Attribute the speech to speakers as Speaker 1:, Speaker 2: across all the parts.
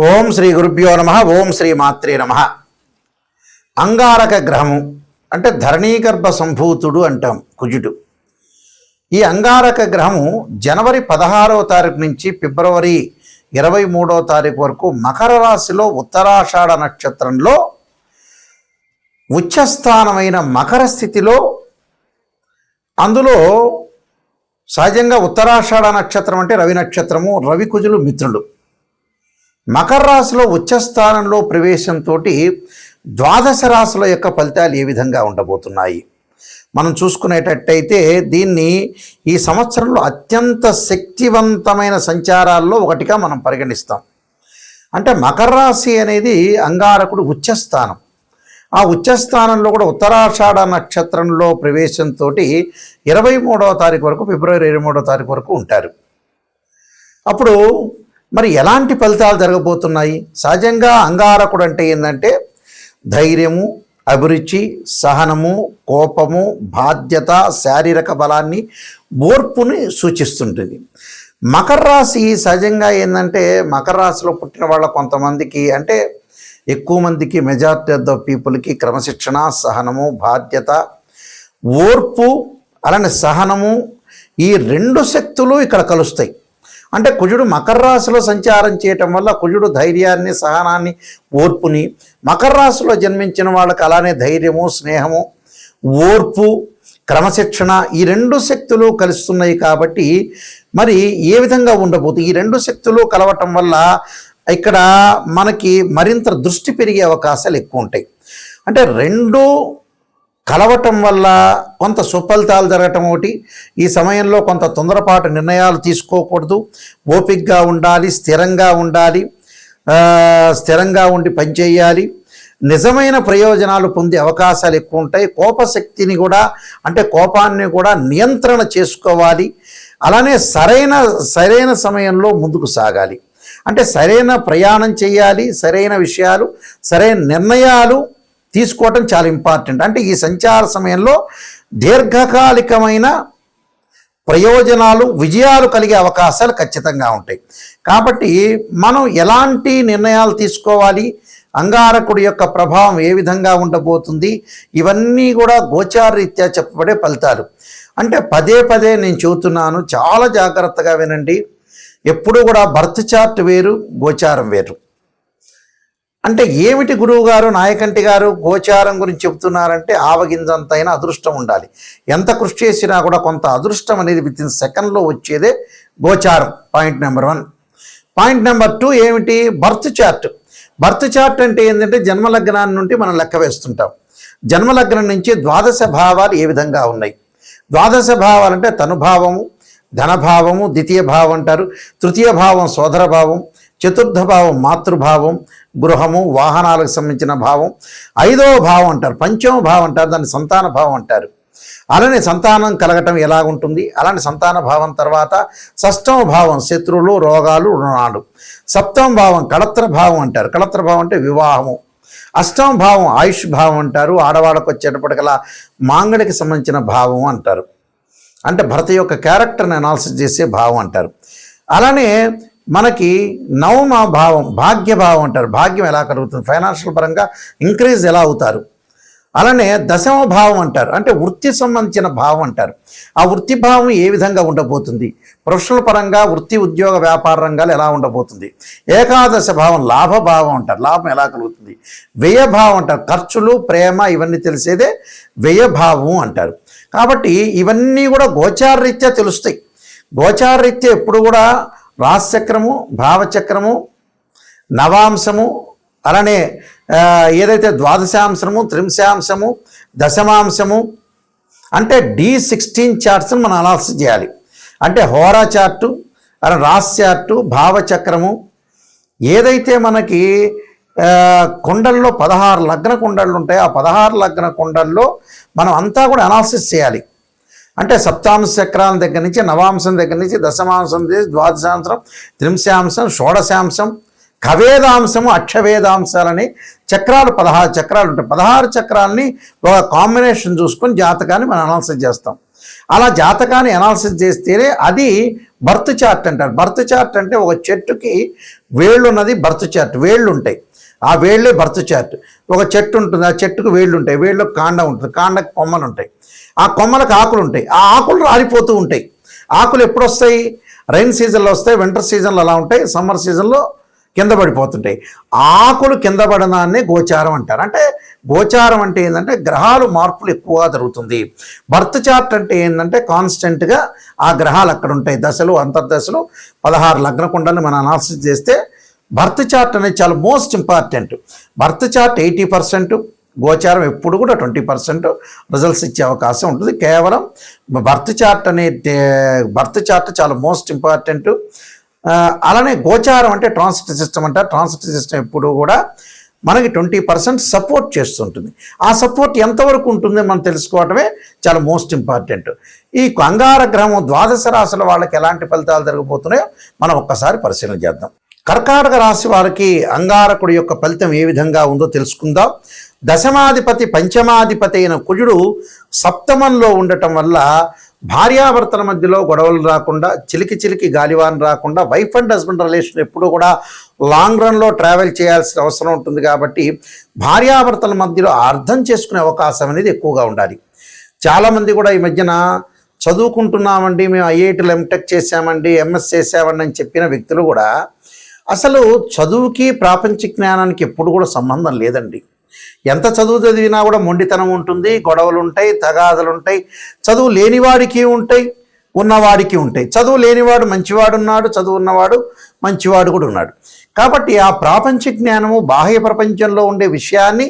Speaker 1: ఓం శ్రీ గురుభ్యో నమ. ఓం శ్రీ మాత్రే నమ. అంగారక గ్రహము అంటే ధరణీగర్భ సంభూతుడు అంటాం కుజుడు. ఈ అంగారక గ్రహము జనవరి 16వ తారీఖు నుంచి ఫిబ్రవరి 23వ తారీఖు వరకు మకర రాశిలో ఉత్తరాషాఢ నక్షత్రంలో ఉచ్చస్థానమైన మకర స్థితిలో, అందులో సహజంగా ఉత్తరాషాఢ నక్షత్రం అంటే రవి నక్షత్రము, రవి కుజులు మిత్రులు. మకర రాశిలో ఉచ్చస్థానంలో ప్రవేశంతో ద్వాదశ రాశుల యొక్క ఫలితాలు ఏ విధంగా ఉండబోతున్నాయి మనం చూసుకునేటట్టయితే, దీన్ని ఈ సంవత్సరంలో అత్యంత శక్తివంతమైన సంచారాల్లో ఒకటిగా మనం పరిగణిస్తాం. అంటే మకర రాశి అనేది అంగారకుడు ఉచ్చస్థానం. ఆ ఉచ్చస్థానంలో కూడా ఉత్తరాషాఢ నక్షత్రంలో ప్రవేశంతో 23వ తారీఖు వరకు, ఫిబ్రవరి 23వ తారీఖు వరకు ఉంటారు. అప్పుడు మరి ఎలాంటి ఫలితాలు జరగబోతున్నాయి? సహజంగా అంగారకుడు అంటే ఏంటంటే ధైర్యము, అభిరుచి, సహనము, కోపము, బాధ్యత, శారీరక బలాన్ని, ఓర్పుని సూచిస్తుంటుంది. మకర రాశి సహజంగా ఏంటంటే మకర రాశిలో పుట్టిన వాళ్ళ కొంతమందికి, అంటే ఎక్కువ మందికి, మెజారిటీ ఆఫ్ ద పీపుల్కి క్రమశిక్షణ, సహనము, బాధ్యత, ఓర్పు, అలానే సహనము, ఈ రెండు శక్తులు ఇక్కడ కలుస్తాయి. అంటే కుజుడు మకర రాశిలో సంచారం చేయటం వల్ల కుజుడు ధైర్యాన్ని, సహనాన్ని, ఓర్పుని, మకర రాశిలో జన్మించిన వాళ్ళకి అలానే ధైర్యము, స్నేహము, ఓర్పు, క్రమశిక్షణ, ఈ రెండు శక్తులు కలుస్తున్నాయి. కాబట్టి మరి ఏ విధంగా ఉండబోతుంది? ఈ రెండు శక్తులు కలవటం వల్ల ఇక్కడ మనకి మరింత దృష్టి పెరిగే అవకాశాలు ఎక్కువ ఉంటాయి. అంటే రెండు కలవటం వల్ల కొంత సుఫలితాలు జరగటం ఒకటి. ఈ సమయంలో కొంత తొందరపాటు నిర్ణయాలు తీసుకోకూడదు, ఓపికగా ఉండాలి, స్థిరంగా ఉండి పనిచేయాలి. నిజమైన ప్రయోజనాలు పొందే అవకాశాలు ఎక్కువ ఉంటాయి. కోపశక్తిని కూడా, అంటే కోపాన్ని కూడా నియంత్రణ చేసుకోవాలి. అలానే సరైన సమయంలో ముందుకు సాగాలి. అంటే సరైన ప్రయాణం చేయాలి, సరైన విషయాలు, సరైన నిర్ణయాలు తీసుకోవటం చాలా ఇంపార్టెంట్. అంటే ఈ సంచార సమయంలో దీర్ఘకాలికమైన ప్రయోజనాలు, విజయాలు కలిగే అవకాశాలు ఖచ్చితంగా ఉంటాయి. కాబట్టి మనం ఎలాంటి నిర్ణయాలు తీసుకోవాలి, అంగారకుడి యొక్క ప్రభావం ఏ విధంగా ఉండబోతుంది, ఇవన్నీ కూడా గోచారరీత్యా చెప్పబడే ఫలితాలు. అంటే పదే నేను చెబుతున్నాను, చాలా జాగ్రత్తగా వినండి. ఎప్పుడు కూడా బర్త్ చార్ట్ వేరు, గోచారం వేరు. అంటే ఏమిటి గురువు గారు, నాయకంటి గారు గోచారం గురించి చెబుతున్నారంటే, ఆవగింజంతైనా అదృష్టం ఉండాలి. ఎంత కృషి చేసినా కూడా కొంత అదృష్టం అనేది వితిన్ సెకండ్లో వచ్చేదే గోచారం. Point number 1. పాయింట్ నెంబర్ 2 ఏమిటి? Birth chart. బర్త్ చార్ట్ అంటే ఏంటంటే జన్మలగ్నాన్ని నుండి మనం లెక్క వేస్తుంటాం. జన్మలగ్నం నుంచి ద్వాదశ భావాలు ఏ విధంగా ఉన్నాయి. ద్వాదశ భావాలు అంటే తనుభావము, ధనభావము, ద్వితీయ భావం అంటారు, తృతీయ భావం సోదర భావం, చతుర్థ భావం మాతృభావం, గృహము, వాహనాలకు సంబంధించిన భావం, 5వ భావం అంటారు, పంచమ భావం అంటారు, దాన్ని సంతాన భావం అంటారు. అలానే సంతానం కలగటం ఎలాగుంటుంది, అలాంటి సంతాన భావం తర్వాత 6వ భావం శత్రువులు, రోగాలు, రుణాలు, 7వ భావం కళత్ర భావం అంటారు. కళత్ర భావం అంటే వివాహము, 8వ భావం ఆయుష్ భావం అంటారు, ఆడవాళ్ళకు వచ్చేటప్పటికలా మాంగళికి సంబంధించిన భావం అంటారు. అంటే భర్త యొక్క క్యారెక్టర్ని అనాలిసిస్ చేసే భావం అంటారు. అలానే మనకి 9వ భావం భాగ్యభావం అంటారు. భాగ్యం ఎలా కలుగుతుంది, ఫైనాన్షియల్ పరంగా ఇంక్రీజ్ ఎలా అవుతారు. అలానే 10వ భావం అంటారు, అంటే వృత్తి సంబంధించిన భావం అంటారు. ఆ వృత్తి భావం ఏ విధంగా ఉండబోతుంది, ప్రొఫెషనల్ పరంగా వృత్తి, ఉద్యోగ, వ్యాపార రంగాలు ఎలా ఉండబోతుంది. 11వ భావం లాభభావం అంటారు, లాభం ఎలా కలుగుతుంది. వ్యయభావం అంటారు, ఖర్చులు, ప్రేమ, ఇవన్నీ తెలిసేదే వ్యయభావం అంటారు. కాబట్టి ఇవన్నీ కూడా గోచారరీత్యా తెలుస్తాయి. గోచారరీత్యా ఎప్పుడు కూడా రాశిచక్రము, భావచక్రము, నవాంశము, అలానే ఏదైతే ద్వాదశాంశము, త్రింశాంశము, దశమాంశము, అంటే D16 చార్ట్స్ని మనం అనాలిసిస్ చేయాలి. అంటే హోరా చార్టు, అలా రాశి చార్టు, భావచక్రము, ఏదైతే మనకి కుండల్లో 16 లగ్న కుండళ్ళు ఉంటాయో ఆ 16 లగ్న కుండల్లో మనం అంతా కూడా అనాలిసిస్ చేయాలి. అంటే సప్తాంశ చక్రాల దగ్గర నుంచి, నవాంశం దగ్గర నుంచి, దశమాంశం, ద్వాదశాంశం, త్రింశాంశం, షోడశాంశం, ఖవేదాంశము, అక్షవేదాంశాలని చక్రాలు 16 చక్రాలు ఉంటాయి. 16 చక్రాలని ఒక కాంబినేషన్ చూసుకొని జాతకాన్ని మనం అనాలిసిస్ చేస్తాం. అలా జాతకాన్ని అనాలిసిస్ చేస్తేనే అది బర్త్ చార్ట్ అంటారు. బర్త్ చార్ట్ అంటే ఒక చెట్టుకి వేళ్ళు ఉన్నది బర్త్ చార్ట్, వేళ్ళు ఉంటాయి, ఆ వేళ్ళే బర్త్ చార్ట్. ఒక చెట్టు ఉంటుంది, ఆ చెట్టుకు వేళ్ళు ఉంటాయి, వేళ్ళకు కాండం ఉంటుంది, కాండకు కొమ్మలు ఉంటాయి, ఆ కొమ్మలకు ఆకులు ఉంటాయి, ఆ ఆకులు రాలిపోతూ ఉంటాయి. ఆకులు ఎప్పుడు వస్తాయి? రైన్ సీజన్లో వస్తాయి, వింటర్ సీజన్లో అలా ఉంటాయి, సమ్మర్ సీజన్లో కింద పడిపోతుంటాయి. ఆకులు కింద పడడాన్ని గోచారం అంటారు. అంటే గోచారం అంటే ఏంటంటే గ్రహాలు మార్పులు ఎక్కువగా జరుగుతుంది. బర్త్ చార్ట్ అంటే ఏంటంటే కాన్స్టెంట్గా ఆ గ్రహాలు అక్కడ ఉంటాయి, దశలు అంతర్దశలు 16 లగ్న కుండల్ని మనం అనాలిసిస్ చేస్తే బర్త్ చార్ట్ అనేది చాలా మోస్ట్ ఇంపార్టెంట్. బర్త్ చార్ట్ 80%, గోచారం ఎప్పుడు కూడా 20% రిజల్ట్స్ ఇచ్చే అవకాశం ఉంటుంది. కేవలం బర్త్ చార్ట్ చాలా మోస్ట్ ఇంపార్టెంట్. అలానే గోచారం అంటే ట్రాన్సిట్ సిస్టమ్ అంటారు. ట్రాన్సిట్ సిస్టమ్ ఎప్పుడు కూడా మనకి 20% సపోర్ట్ చేస్తుంటుంది. ఆ సపోర్ట్ ఎంతవరకు ఉంటుందో మనం తెలుసుకోవటమే చాలా మోస్ట్ ఇంపార్టెంట్. ఈ అంగార గ్రహం ద్వాదశ రాశుల వాళ్ళకి ఎలాంటి ఫలితాలు జరగబోతున్నాయో మనం ఒక్కసారి పరిశీలన చేద్దాం. కర్కాటక రాశి వారికి అంగారకుడి యొక్క ఫలితం ఏ విధంగా ఉందో తెలుసుకుందాం. దశమాధిపతి పంచమాధిపతి అయిన కుజుడు సప్తమంలో ఉండటం వల్ల భార్యాభర్తల మధ్యలో గొడవలు రాకుండా, చిలికి గాలివాన్ రాకుండా, వైఫ్ అండ్ హస్బెండ్ రిలేషన్ ఎప్పుడూ కూడా లాంగ్ రన్లో ట్రావెల్ చేయాల్సిన అవసరం ఉంటుంది. కాబట్టి భార్యాభర్తల మధ్యలో అర్థం చేసుకునే అవకాశం అనేది ఎక్కువగా ఉండాలి. చాలామంది కూడా ఈ మధ్యన చదువుకుంటున్నామండి, మేము ఐఐటీలో ఎంటెక్ చేసామండి, ఎంఎస్ చేసామండి అని చెప్పిన వ్యక్తులు కూడా అసలు చదువుకి ప్రాపంచిక జ్ఞానానికి ఎప్పుడు కూడా సంబంధం లేదండి. ఎంత చదువు చదివినా కూడా మొండితనం ఉంటుంది, గొడవలు ఉంటాయి, తగాదలు ఉంటాయి. చదువు లేనివాడికి ఉంటాయి, ఉన్నవాడికి ఉంటాయి. చదువు లేనివాడు మంచివాడు ఉన్నాడు, చదువు ఉన్నవాడు మంచివాడు కూడా ఉన్నాడు. కాబట్టి ఆ ప్రాపంచిక జ్ఞానము బాహ్య ప్రపంచంలో ఉండే విషయాన్ని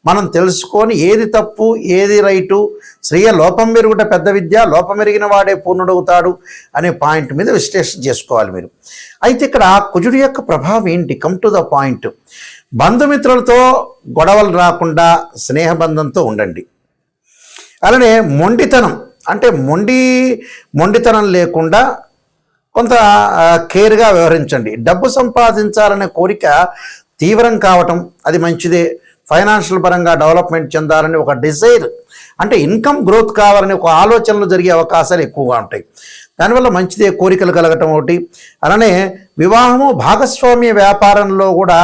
Speaker 1: మనం తెలుసుకొని ఏది తప్పు ఏది రైటు, స్త్రీయ లోపం మెరుగుట పెద్ద విద్య, లోపం మెరిగిన వాడే పూర్ణుడవుతాడు అనే పాయింట్ మీద విశ్లేషణ చేసుకోవాలి మీరు. అయితే ఇక్కడ కుజుడి యొక్క ప్రభావం ఏంటి? Come to the point. బంధుమిత్రులతో గొడవలు రాకుండా స్నేహబంధంతో ఉండండి. అలానే మొండితనం అంటే మొండితనం లేకుండా కొంత కేర్గా వ్యవహరించండి. డబ్బు సంపాదించాలనే కోరిక తీవ్రం కావటం అది మంచిదే. ఫైనాన్షియల్ పరంగా డెవలప్మెంట్ చెందాలని ఒక డిజైర్ అంటే ఇన్కమ్ గ్రోత్ కావాలని ఒక ఆలోచనలు జరిగే అవకాశాలు ఎక్కువగా ఉంటాయి. దానివల్ల మంచిదే, కోరికలు కలగటం ఒకటి. అలానే వివాహము భాగస్వామ్య వ్యాపారంలో కూడా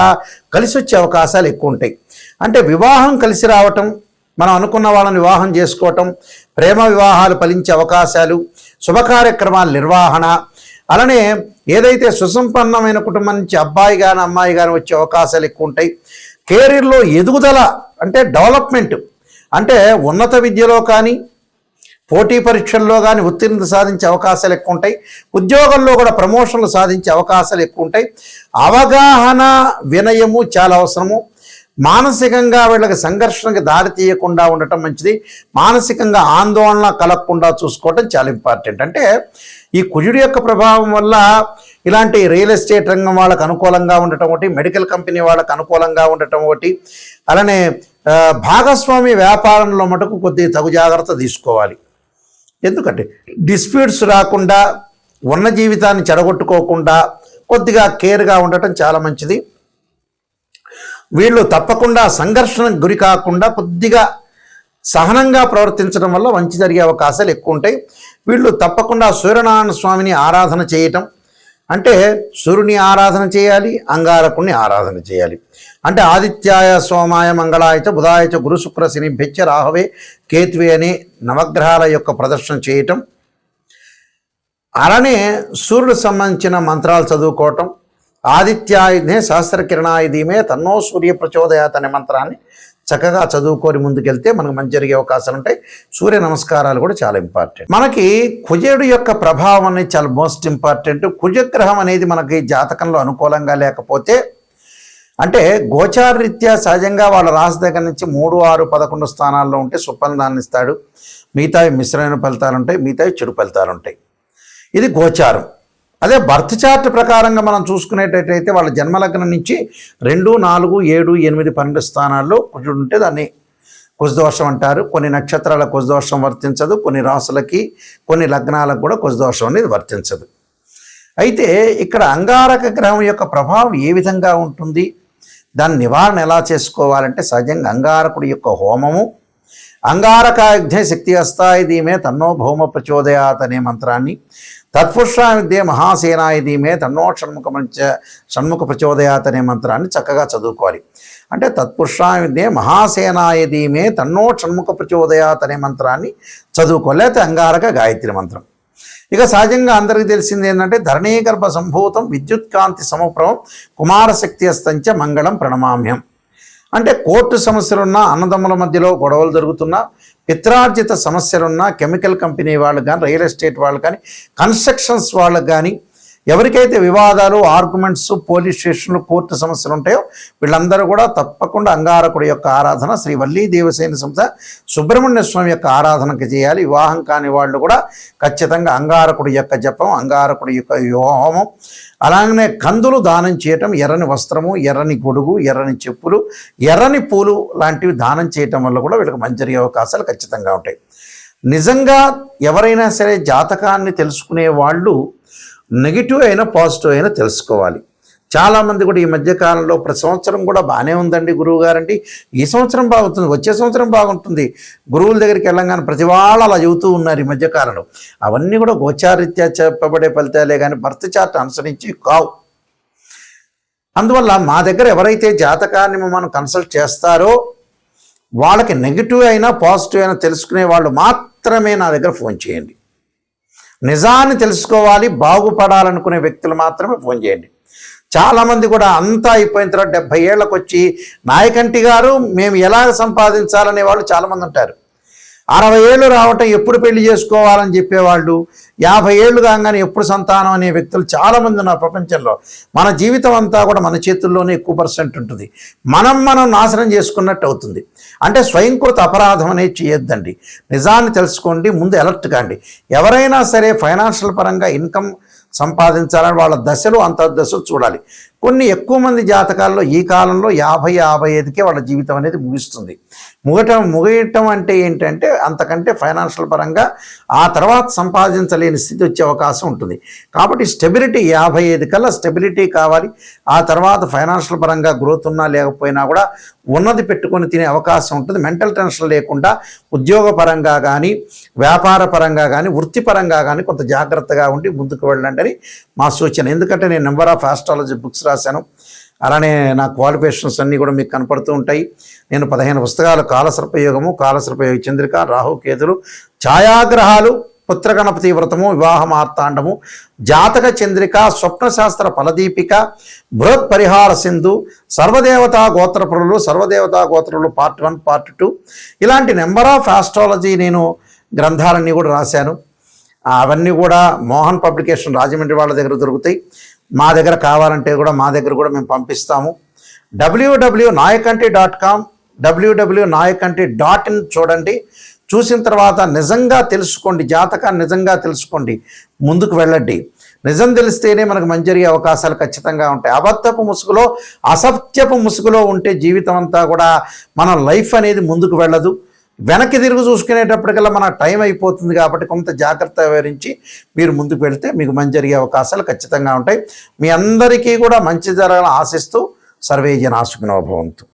Speaker 1: కలిసి వచ్చే అవకాశాలు ఎక్కువ ఉంటాయి. అంటే వివాహం కలిసి రావటం, మనం అనుకున్న వాళ్ళని వివాహం చేసుకోవటం, ప్రేమ వివాహాలు ఫలించే అవకాశాలు, శుభకార్యక్రమాల నిర్వహణ, అలానే ఏదైతే సుసంపన్నమైన కుటుంబం నుంచి అబ్బాయి కానీ అమ్మాయి కానీ వచ్చే అవకాశాలు ఎక్కువ ఉంటాయి. కెరీర్లో ఎదుగుదల అంటే డెవలప్మెంట్ అంటే ఉన్నత విద్యలో కానీ పోటీ పరీక్షల్లో కానీ ఉత్తీర్ణత సాధించే అవకాశాలు ఎక్కువ ఉంటాయి. ఉద్యోగంలో కూడా ప్రమోషన్లు సాధించే అవకాశాలు ఎక్కువ ఉంటాయి. అవగాహన వినయము చాలా అవసరము. మానసికంగా వీళ్ళకి సంఘర్షణకి దారి తీయకుండా ఉండటం మంచిది. మానసికంగా ఆందోళన కలగకుండా చూసుకోవటం చాలా ఇంపార్టెంట్. అంటే ఈ కుజుడి యొక్క ప్రభావం వల్ల ఇలాంటి రియల్ ఎస్టేట్ రంగం వాళ్ళకు అనుకూలంగా ఉండటం ఒకటి, మెడికల్ కంపెనీ వాళ్ళకు అనుకూలంగా ఉండటం ఒకటి, అలానే భాగస్వామి వ్యాపారంలో మటుకు కొద్దిగా తగు జాగ్రత్త తీసుకోవాలి. ఎందుకంటే డిస్ప్యూట్స్ రాకుండా, ఉన్న జీవితాన్ని చెడగొట్టుకోకుండా కొద్దిగా కేర్గా ఉండటం చాలా మంచిది. వీళ్ళు తప్పకుండా సంఘర్షణకు గురి కాకుండా కొద్దిగా సహనంగా ప్రవర్తించడం వల్ల మంచి జరిగే అవకాశాలు ఎక్కువ ఉంటాయి. వీళ్ళు తప్పకుండా సూర్యనారాయణ స్వామిని ఆరాధన చేయటం అంటే సూర్యుని ఆరాధన చేయాలి, అంగారకుడిని ఆరాధన చేయాలి. అంటే ఆదిత్యాయ సోమాయ మంగళాయచ బుధాయచ గురు శుక్ర శని భెచ్చ రాహవే కేతువే అనే నవగ్రహాల యొక్క ప్రదర్శన చేయటం, అలానే సూర్యుడికి సంబంధించిన మంత్రాలు చదువుకోవటం, ఆదిత్యాయుధే సహస్రకిరణాయ ధీమే తన్నో సూర్య ప్రచోదయాత్ అనే మంత్రాన్ని చక్కగా చదువుకొని ముందుకెళ్తే మనకు మంచి జరిగే అవకాశాలు ఉంటాయి. సూర్య నమస్కారాలు కూడా చాలా ఇంపార్టెంట్. మనకి కుజుడు యొక్క ప్రభావం అనేది చాలా మోస్ట్ ఇంపార్టెంట్. కుజగ్రహం అనేది మనకి జాతకంలో అనుకూలంగా లేకపోతే అంటే గోచారరీత్యా సహజంగా వాళ్ళ రాశి దగ్గర నుంచి 3, 6, 11 స్థానాల్లో ఉంటే సుఫలితాన్ని ఇస్తాడు. మిగతావి మిశ్రమైన ఫలితాలు ఉంటాయి, మిగతావి చెడు ఫలితాలు ఉంటాయి. ఇది గోచారం. అదే బర్త్ చార్ట్ ప్రకారంగా మనం చూసుకునేటట్టయితే వాళ్ళ జన్మలగ్నం నుంచి 2, 4, 7, 8, 12 స్థానాల్లో కుజుడు ఉంటే దాన్ని కుజదోషం అంటారు. కొన్ని నక్షత్రాల కుజదోషం వర్తించదు, కొన్ని రాసులకి కొన్ని లగ్నాలకు కూడా కుజదోషం అనేది వర్తించదు. అయితే ఇక్కడ అంగారక గ్రహం యొక్క ప్రభావం ఏ విధంగా ఉంటుంది, దాని నివారణ ఎలా చేసుకోవాలంటే సహజంగా అంగారకుడి యొక్క హోమము, అంగారకాగ్నే శక్తి అస్తాయి ధీమే తన్నో భౌమ ప్రచోదయాత్ అనే మంత్రాన్ని, తత్పురుషా విద్యే మహాసేనాయ ధీమే తన్నో షణ్ముఖ ప్రచోదయాత్ అనే మంత్రాన్ని చక్కగా చదువుకోవాలి. అంటే తత్పురుషా విద్యే మహాసేనాయ ధీమే తన్నో షణ్ముఖ ప్రచోదయాత్ అనే మంత్రాన్ని చదువుకోవాలి. లేకపోతే అంగారక గాయత్రి మంత్రం. ఇక సహజంగా అందరికీ తెలిసింది ఏంటంటే ధరణీగర్భ సంభూతం విద్యుత్కాంతి సమప్రభం కుమారశక్తి అస్తంచ మంగళం ప్రణమామ్యం. అంటే కోర్టు సమస్యలున్నా, అన్నదమ్ముల మధ్యలో గొడవలు జరుగుతున్నా, పిత్రార్జిత సమస్యలున్నా, కెమికల్ కంపెనీ వాళ్ళకి కానీ, రియల్ ఎస్టేట్ వాళ్ళకి కానీ, కన్స్ట్రక్షన్స్ వాళ్ళకి కానీ, ఎవరికైతే వివాదాలు, ఆర్గ్యుమెంట్స్, పోలీస్ స్టేషన్లు, కోర్టు సమస్యలు ఉంటాయో వీళ్ళందరూ కూడా తప్పకుండా అంగారకుడి యొక్క ఆరాధన, శ్రీ వల్లీ దేవసేన సంస్థ సుబ్రహ్మణ్య స్వామి యొక్క ఆరాధనకి చేయాలి. వివాహం కాని వాళ్ళు కూడా ఖచ్చితంగా అంగారకుడి యొక్క జపం, అంగారకుడి యొక్క హోమం, అలాగనే కందులు దానం చేయటం, ఎర్రని వస్త్రము, ఎర్రని గొడుగు, ఎర్రని చెప్పులు, ఎర్రని పూలు లాంటివి దానం చేయటం వల్ల కూడా వీళ్ళకి మంచి జరిగే అవకాశాలు ఖచ్చితంగా ఉంటాయి. నిజంగా ఎవరైనా సరే జాతకాన్ని తెలుసుకునే వాళ్ళు నెగిటివ్ అయినా పాజిటివ్ అయినా తెలుసుకోవాలి. చాలామంది కూడా ఈ మధ్యకాలంలో ప్రతి సంవత్సరం కూడా బాగానే ఉందండి గురువు గారండి, ఈ సంవత్సరం బాగుంటుంది, వచ్చే సంవత్సరం బాగుంటుంది, గురువుల దగ్గరికి వెళ్ళంగానే ప్రతి వాళ్ళు అలా చెబుతూ ఉన్నారు ఈ మధ్యకాలంలో. అవన్నీ కూడా గోచారీత్యా చెప్పబడే ఫలితాలే కానీ బర్త్ చార్ట్ అనుసరించి కావు. అందువల్ల మా దగ్గర ఎవరైతే జాతకాన్ని మనం కన్సల్ట్ చేస్తారో వాళ్ళకి నెగిటివ్ అయినా పాజిటివ్ అయినా తెలుసుకునే వాళ్ళు మాత్రమే నా దగ్గర ఫోన్ చేయండి. నిజాన్ని తెలుసుకోవాలి, బాగుపడాలనుకునే వ్యక్తులు మాత్రమే ఫోన్ చేయండి. చాలామంది కూడా అంతా అయిపోయిన తర్వాత 70 ఏళ్ళకు వచ్చి నాయకంటి గారు మేము ఎలా సంపాదించాలనే వాళ్ళు చాలామంది ఉంటారు. 60 ఏళ్ళు రావటం ఎప్పుడు పెళ్లి చేసుకోవాలని చెప్పేవాళ్ళు, 50 ఏళ్ళు కాగానే ఎప్పుడు సంతానం అనే వ్యక్తులు చాలామంది ఉన్నారు ప్రపంచంలో. మన జీవితం అంతా కూడా మన చేతుల్లోనే ఎక్కువ % ఉంటుంది. మనం నాశనం చేసుకున్నట్టు అవుతుంది. అంటే స్వయంకృత అపరాధం అనేది చేయొద్దండి. నిజాన్ని తెలుసుకోండి, ముందు అలర్ట్ కాండి. ఎవరైనా సరే ఫైనాన్షియల్ పరంగా ఇన్కమ్ సంపాదించాలని వాళ్ళ దశలు అంతర్దశలు చూడాలి. కొన్ని ఎక్కువ మంది జాతకాల్లో ఈ కాలంలో 50-55కే వాళ్ళ జీవితం అనేది ముగుస్తుంది. ముగియటం అంటే ఏంటంటే అంతకంటే ఫైనాన్షియల్ పరంగా ఆ తర్వాత సంపాదించలేని స్థితి వచ్చే అవకాశం ఉంటుంది. కాబట్టి స్టెబిలిటీ 55 కల్లా స్టెబిలిటీ కావాలి. ఆ తర్వాత ఫైనాన్షియల్ పరంగా గ్రోత్ ఉన్నా లేకపోయినా కూడా ఉన్నది పెట్టుకొని తినే అవకాశం ఉంటుంది. మెంటల్ టెన్షన్ లేకుండా ఉద్యోగ పరంగా కానీ, వ్యాపార పరంగా కానీ, వృత్తిపరంగా కానీ కొంత జాగ్రత్తగా ఉండి ముందుకు వెళ్ళండి అని మా సూచన. ఎందుకంటే నేను నెంబర్ ఆఫ్ ఆస్ట్రాలజీ బుక్స్ రాశాను, అలానే నా క్వాలిఫికేషన్స్ అన్నీ కూడా మీకు కనపడుతూ ఉంటాయి. నేను 15 పుస్తకాలు, కాలసర్పయోగము, కాలసర్పయోగ చంద్రిక, రాహుకేతులు, ఛాయాగ్రహాలు, పుత్రగణపతి వ్రతము, వివాహ మార్తాండము, జాతక చంద్రిక, స్వప్నశాస్త్ర ఫలదీపిక, బృహత్ పరిహార సింధు, సర్వదేవతా గోత్రపురులు పార్ట్ 1, పార్ట్ 2 ఇలాంటి నెంబర్ ఆఫ్ ఆస్ట్రాలజీ నేను గ్రంథాలన్నీ కూడా రాశాను. అవన్నీ కూడా మోహన్ పబ్లికేషన్ రాజమండ్రి వాళ్ళ దగ్గర దొరుకుతాయి. మా దగ్గర కావాలంటే కూడా మా దగ్గర కూడా మేము పంపిస్తాము. www.nayakanti.com, www.nayakanti.in చూడండి. చూసిన తర్వాత నిజంగా తెలుసుకోండి, జాతకాన్ని నిజంగా తెలుసుకోండి, ముందుకు వెళ్ళండి. నిజం తెలిస్తేనే మనకు మంచి జరిగే అవకాశాలు ఖచ్చితంగా ఉంటాయి. అబద్ధపు ముసుగులో, అసత్యపు ముసుగులో ఉంటే జీవితం అంతా కూడా మన లైఫ్ అనేది ముందుకు వెళ్ళదు. వెనక్కి తిరిగి చూసుకునేటప్పటికల్లా మన టైం అయిపోతుంది. కాబట్టి కొంత జాగ్రత్త వివరించి మీరు ముందుకు వెళ్తే మీకు మంచి జరిగే అవకాశాలు ఖచ్చితంగా ఉంటాయి. మీ అందరికీ కూడా మంచి జరగాలని ఆశిస్తూ సర్వే జనా సుఖినో భవంతు.